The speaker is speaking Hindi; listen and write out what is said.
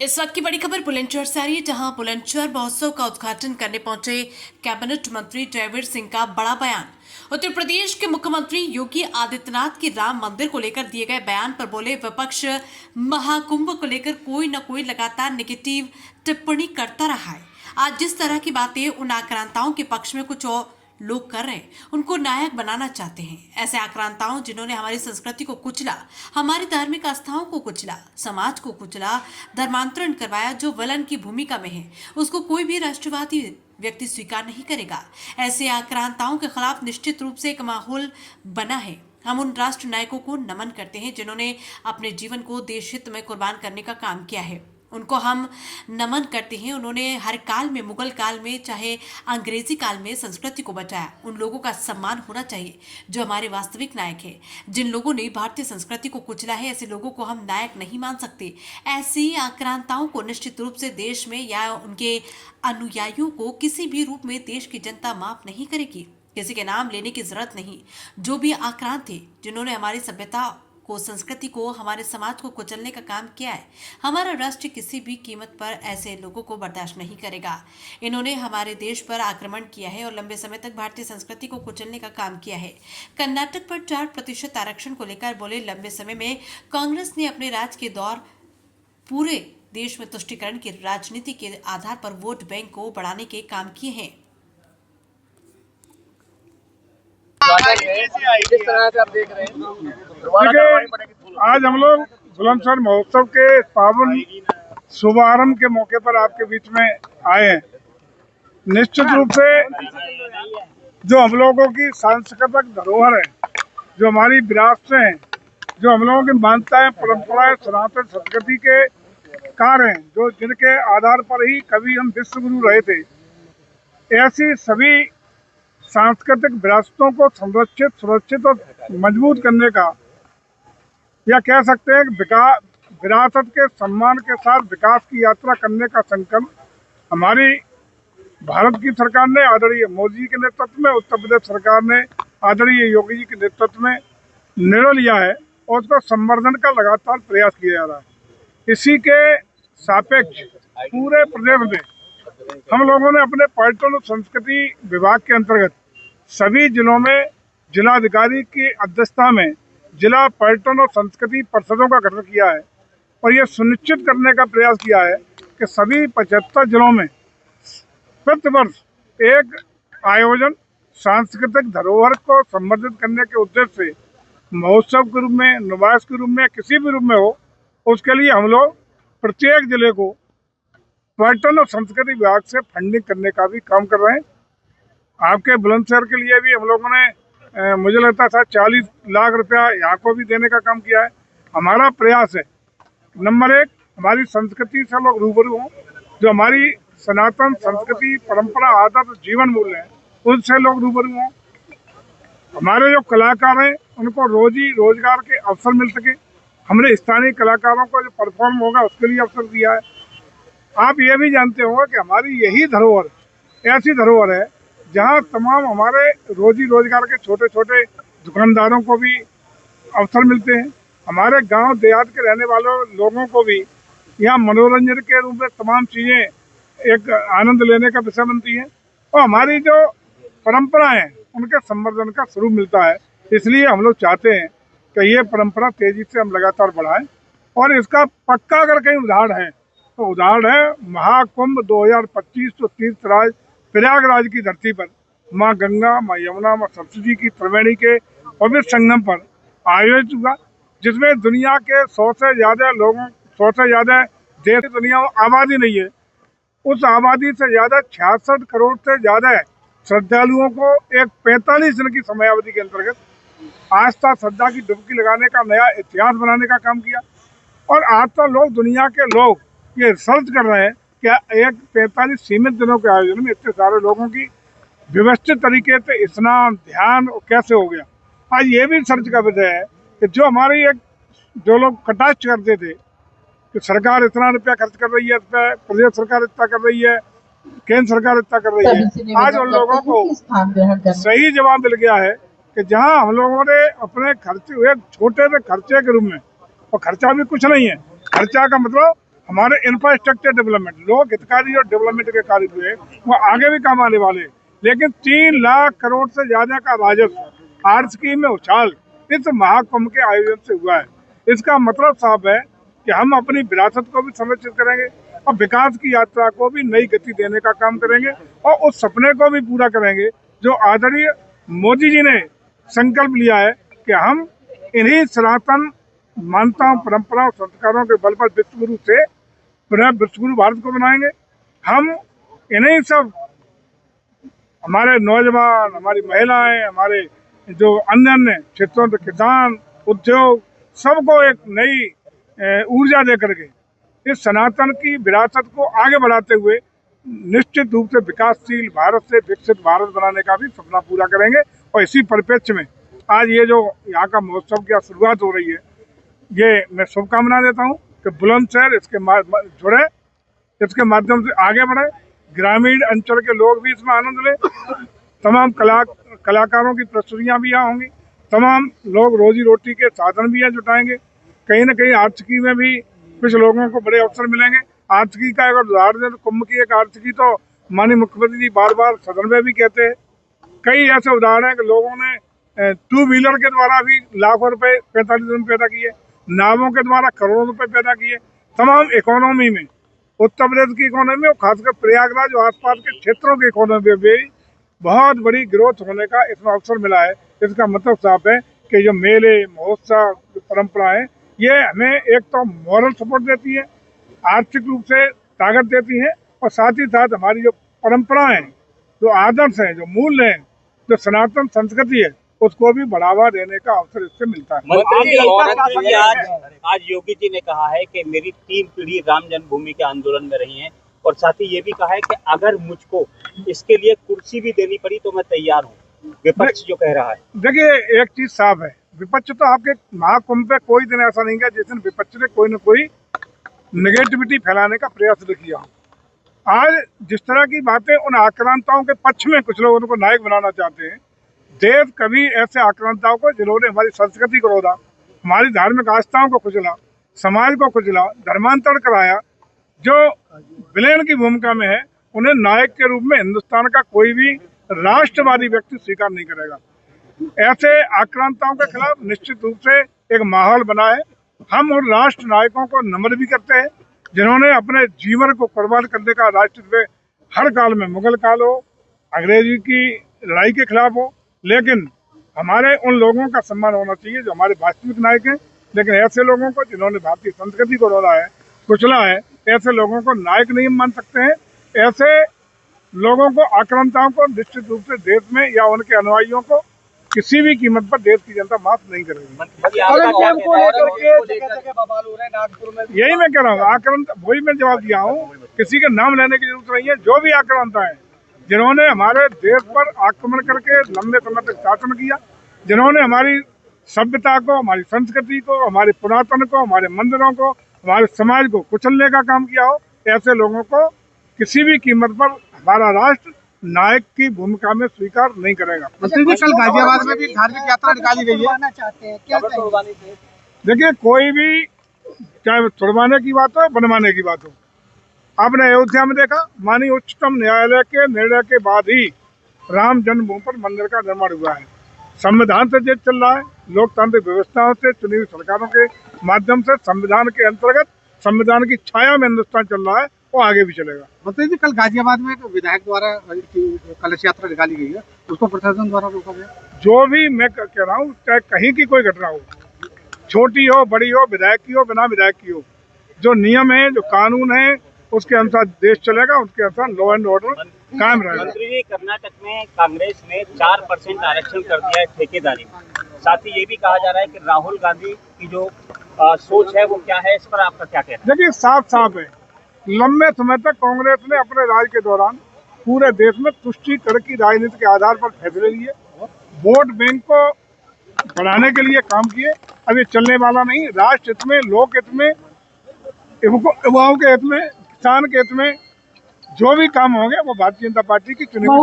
इस वक्त की बड़ी खबर बुलंदशहर से आ रही है, जहां बुलंदशहर महोत्सव का उद्घाटन करने पहुंचे कैबिनेट मंत्री जयवीर सिंह का बड़ा बयान। उत्तर प्रदेश के मुख्यमंत्री योगी आदित्यनाथ की राम मंदिर को लेकर दिए गए बयान पर बोले, विपक्ष महाकुंभ को लेकर कोई न कोई लगातार नेगेटिव टिप्पणी करता रहा है। आज जिस तरह की बातें उन आक्रांताओं के पक्ष में कुछ और लोग कर रहे हैं, उनको नायक बनाना चाहते हैं। ऐसे आक्रांताओं जिन्होंने हमारी संस्कृति को कुचला, हमारी धार्मिक आस्थाओं को कुचला, समाज को कुचला, धर्मांतरण करवाया, जो विलन की भूमिका में है, उसको कोई भी राष्ट्रवादी व्यक्ति स्वीकार नहीं करेगा। ऐसे आक्रांताओं के खिलाफ निश्चित रूप से एक माहौल बना है। हम उन राष्ट्र नायकों को नमन करते हैं जिन्होंने अपने जीवन को देश हित में कुर्बान करने का काम किया है। उनको हम नमन करते हैं। उन्होंने हर काल में, मुगल काल में, चाहे अंग्रेजी काल में, संस्कृति को बचाया। उन लोगों का सम्मान होना चाहिए जो हमारे वास्तविक नायक हैं। जिन लोगों ने भारतीय संस्कृति को कुचला है, ऐसे लोगों को हम नायक नहीं मान सकते। ऐसी आक्रांताओं को निश्चित रूप से देश में या उनके अनुयायियों को किसी भी रूप में देश की जनता माफ नहीं करेगी। किसी के नाम लेने की जरूरत नहीं। जो भी आक्रांत थे, जिन्होंने हमारी सभ्यता को, संस्कृति को, हमारे समाज को कुचलने का काम किया है, हमारा राष्ट्र किसी भी कीमत पर ऐसे लोगों को बर्दाश्त नहीं करेगा। इन्होंने हमारे देश पर आक्रमण किया है और लंबे समय तक भारतीय संस्कृति को कुचलने का काम किया है। कर्नाटक पर 4% आरक्षण को लेकर बोले, लंबे समय में कांग्रेस ने अपने राज के दौर पूरे देश में तुष्टीकरण की राजनीति के आधार पर वोट बैंक को बढ़ाने के काम किए हैं। जिस तरह से आप देख रहे हैं, देखिए, आज हम लोग बुलंदशहर महोत्सव के पावन शुभारंभ के मौके पर आपके बीच में आए हैं। निश्चित रूप से जो हम लोगों की सांस्कृतिक धरोहर है, जो हमारी विरासतें हैं, जो हम लोगों की मान्यताएं, परंपराएं, सनातन संस्कृति के कार्य हैं, जो जिनके आधार पर ही कभी हम विश्व गुरु रहे थे, ऐसी सभी सांस्कृतिक विरासतों को संरक्षित, सुरक्षित और मजबूत करने का, या कह सकते हैं विरासत के सम्मान के साथ विकास की यात्रा करने का संकल्प हमारी भारत की सरकार ने आदरणीय मोदी जी के नेतृत्व में, उत्तर प्रदेश सरकार ने आदरणीय योगी जी के नेतृत्व में निर्णय लिया है और उसका संवर्धन का लगातार प्रयास किया जा रहा है। इसी के सापेक्ष पूरे प्रदेश में हम लोगों ने अपने पर्यटन और संस्कृति विभाग के अंतर्गत सभी जिलों में जिलाधिकारी की अध्यक्षता में जिला पर्यटन और संस्कृति परिषदों का गठन किया है और ये सुनिश्चित करने का प्रयास किया है कि सभी 75 जिलों में प्रतिवर्ष एक आयोजन सांस्कृतिक धरोहर को संवर्धित करने के उद्देश्य से महोत्सव के रूप में, नुमाइश के रूप में, किसी भी रूप में हो, उसके लिए हम लोग प्रत्येक जिले को पर्यटन और संस्कृति विभाग से फंडिंग करने का भी काम कर रहे हैं। आपके बुलंदशहर के लिए भी हम लोगों ने मुझे लगता था 40 लाख रुपया यहाँ को भी देने का काम किया है। हमारा प्रयास है, नंबर 1, हमारी संस्कृति से लोग रूबरू हों, जो हमारी सनातन संस्कृति, परंपरा, आदत, जीवन मूल्य हैं, उनसे लोग रूबरू हों। हमारे जो कलाकार हैं उनको रोजी रोजगार के अवसर मिल सके। हमने स्थानीय कलाकारों को जो परफॉर्म होगा उसके लिए अवसर दिया है। आप ये भी जानते होंगे कि हमारी यही धरोहर ऐसी धरोहर है जहाँ तमाम हमारे रोजी रोजगार के छोटे छोटे दुकानदारों को भी अवसर मिलते हैं। हमारे गांव देहात के रहने वालों लोगों को भी यहाँ मनोरंजन के रूप में तमाम चीज़ें एक आनंद लेने का विषय बनती हैं और हमारी जो परंपराएं हैं उनके संवर्धन का स्वरूप मिलता है। इसलिए हम लोग चाहते हैं कि ये परंपरा तेजी से हम लगातार बढ़ाएं और इसका पक्का अगर कहीं उदाहरण है तो उदाहरण है महाकुंभ 2025 तो तीर्थराज प्रयागराज की धरती पर माँ गंगा, माँ यमुना, माँ सरस्वती की त्रिवेणी के पवित्र संगम पर आयोजित हुआ, जिसमें दुनिया के 100 से ज़्यादा देश, दुनिया में आबादी नहीं है, उस आबादी से ज़्यादा 66 करोड़ से ज़्यादा श्रद्धालुओं को एक 45 दिन की समयावधि के अंतर्गत आस्था श्रद्धा की डुबकी लगाने का नया इतिहास बनाने का काम किया। और आज तो लोग, दुनिया के लोग ये रिसर्च कर रहे हैं कि एक 45 सीमित दिनों के आयोजन में इतने सारे लोगों की व्यवस्थित तरीके से स्नान, ध्यान कैसे हो गया। आज ये भी सर्च का विषय है कि जो हमारी जो लोग कटाक्ष करते थे कि सरकार इतना रुपया खर्च कर रही है, इस पर प्रदेश सरकार इतना कर रही है, केंद्र सरकार इतना कर रही है, आज उन लोगों को सही जवाब मिल गया है कि जहां हम लोगों ने अपने खर्चे हुए छोटे से खर्चे के रूप में, और खर्चा भी कुछ नहीं है, खर्चा का मतलब हमारे इंफ्रास्ट्रक्चर डेवलपमेंट, लोक हितकारी और डेवलपमेंट के कार्य हुए वो आगे भी काम आने वाले हैं। लेकिन 3 लाख करोड़ से ज्यादा का राजस्व आर्थिकी में उछाल इस महाकुंभ के आयोजन से हुआ है। इसका मतलब साफ है कि हम अपनी विरासत को भी संरक्षित करेंगे और विकास की यात्रा को भी नई गति देने का काम करेंगे और उस सपने को भी पूरा करेंगे जो आदरणीय मोदी जी ने संकल्प लिया है कि हम इन्हीं सनातन मान्यताओं, परंपराओं, संस्कारों के बल पर विश्वगुरु से पुनः विश्वगुरु भारत को बनाएंगे। हम इन्हीं सब हमारे नौजवान, हमारी महिलाएं, हमारे जो अन्य अन्य क्षेत्रों के किसान, उद्योग, सबको एक नई ऊर्जा दे करके इस सनातन की विरासत को आगे बढ़ाते हुए निश्चित रूप से विकासशील भारत से विकसित भारत बनाने का भी सपना पूरा करेंगे। और इसी परिप्रेक्ष्य में आज ये जो यहाँ का महोत्सव की शुरुआत हो रही है, ये मैं शुभकामना देता हूँ कि बुलंदशहर इसके जुड़े, इसके माध्यम से आगे बढ़े, ग्रामीण अंचल के लोग भी इसमें आनंद लें, तमाम कलाकारों की प्रस्तुतियाँ भी यहाँ होंगी, तमाम लोग रोजी रोटी के साधन भी यहाँ जुटाएंगे। कहीं न कहीं आर्थिकी में भी कुछ लोगों को बड़े अवसर मिलेंगे। आर्थिकी का अगर उदाहरण दें तो कुंभ की एक आर्थिकी तो माननीय मुख्यमंत्री जी बार बार सदन में भी कहते हैं। कई ऐसे उदाहरण हैं कि लोगों ने 2 व्हीलर के द्वारा भी लाखों रुपए 45 दिन पैदा किए, नावों के द्वारा करोड़ों रुपए पैदा किए। तमाम इकोनॉमी में, उत्तर प्रदेश की इकोनॉमी और खासकर प्रयागराज और आसपास के क्षेत्रों की इकोनॉमी में भी बहुत बड़ी ग्रोथ होने का इसमें अवसर मिला है। इसका मतलब साफ है कि जो मेले, महोत्सव, परंपराएं, ये हमें एक तो मॉरल सपोर्ट देती है, आर्थिक रूप से ताकत देती है और साथ ही साथ हमारी जो परंपराएं, जो आदर्श हैं, जो मूल्य हैं, जो सनातन संस्कृति है, उसको भी बढ़ावा देने का अवसर इससे मिलता है। मंत्री जी, आज योगी जी ने कहा है कि मेरी 3 पीढ़ी राम जन्मभूमि के आंदोलन में रही हैं और साथ ही ये भी कहा है कि अगर मुझको इसके लिए कुर्सी भी देनी पड़ी तो मैं तैयार हूँ, विपक्ष जो कह रहा है। देखिए, एक चीज साफ है, विपक्ष तो आपके महाकुंभ पे कोई दिन ऐसा नहीं गया जिस दिन विपक्ष ने कोई न कोई नेगेटिविटी फैलाने का प्रयास नहीं किया। आज जिस तरह की बातें उन आक्रांताओं के पक्ष में कुछ लोग उनको नायक बनाना चाहते हैं, देव कभी ऐसे आक्रांताओं को जिन्होंने हमारी संस्कृति को रोधा, हमारी धार्मिक आस्थाओं को कुचला, समाज को कुचला, धर्मांतरण कराया, जो विलेन की भूमिका में है, उन्हें नायक के रूप में हिंदुस्तान का कोई भी राष्ट्रवादी व्यक्ति स्वीकार नहीं करेगा। ऐसे आक्रांताओं के खिलाफ निश्चित रूप से एक माहौल बना है। हम उन राष्ट्र नायकों को नम्र भी करते हैं जिन्होंने अपने जीवन को कुर्बान करने का राष्ट्र में हर काल में, मुगल काल हो, अंग्रेजी की लड़ाई के खिलाफ हो, लेकिन हमारे उन लोगों का सम्मान होना चाहिए जो हमारे वास्तविक नायक हैं। लेकिन ऐसे लोगों को जिन्होंने भारतीय संस्कृति को रोड़ा है, कुचला है, ऐसे लोगों को नायक नहीं मान सकते हैं। ऐसे लोगों को, आक्रांताओं को निश्चित रूप से देश में या उनके अनुयायियों को किसी भी कीमत पर देश की जनता माफ नहीं करेगी। यही मैं कह रहा हूँ, आक्रांत, वही मैं जवाब दिया हूँ, किसी के नाम लेने की जरूरत नहीं है। जो भी आक्रांता है, जिन्होंने हमारे देश पर आक्रमण करके लंबे समय तक शासन किया, जिन्होंने हमारी सभ्यता को, हमारी संस्कृति को, हमारे पुरातन को, हमारे मंदिरों को, हमारे समाज को कुचलने का काम किया हो, ऐसे लोगों को किसी भी कीमत पर हमारा राष्ट्र नायक की भूमिका में स्वीकार नहीं करेगा। मंत्री जी, कल गाजियाबाद में भी धार्मिक यात्रा निकाली गई है। देखिए, कोई भी चाहे छुड़वाने की बात हो, बनवाने की बात हो, आपने अयोध्या में देखा, माननीय उच्चतम न्यायालय के निर्णय के बाद ही राम जन्मभूमि पर मंदिर का निर्माण हुआ है। संविधान से देश चल रहा है, लोकतांत्रिक व्यवस्थाओं से, चुनी हुई सरकारों के माध्यम से, संविधान के अंतर्गत, संविधान की छाया में हिंदुस्तान चल रहा है, वो आगे भी चलेगा। मंत्री जी, कल गाजियाबाद में विधायक द्वारा कलश यात्रा निकाली गई है, उसको प्रशासन द्वारा रोका गया। जो भी मैं कह रहा हूँ, चाहे कहीं की कोई घटना हो, छोटी हो, बड़ी हो, विधायक की हो, बिना विधायक की हो, जो नियम है, जो कानून है, उसके अनुसार देश चलेगा, उसके अनुसार लॉ एंड ऑर्डर कायम रहेगा। मंत्री जी, कर्नाटक में कांग्रेस ने 4% आरक्षण कर दिया है ठेकेदारी में। साथ ही ये भी कहा जा रहा है कि राहुल गांधी की जो सोच है वो क्या है, इस पर आपका क्या कहना है? देखिए, साफ साफ है, लंबे समय तक कांग्रेस ने अपने राज के दौरान पूरे देश में तुष्टीकरण की राजनीति के आधार पर फैसले लिए, वोट बैंक को बढ़ाने के लिए काम किए। अब ये चलने वाला नहीं। राष्ट्र हित में, लोक हित में, युवाओं के हित में, किसान के हित में जो भी काम होंगे वो भारतीय जनता पार्टी की चुनी हुई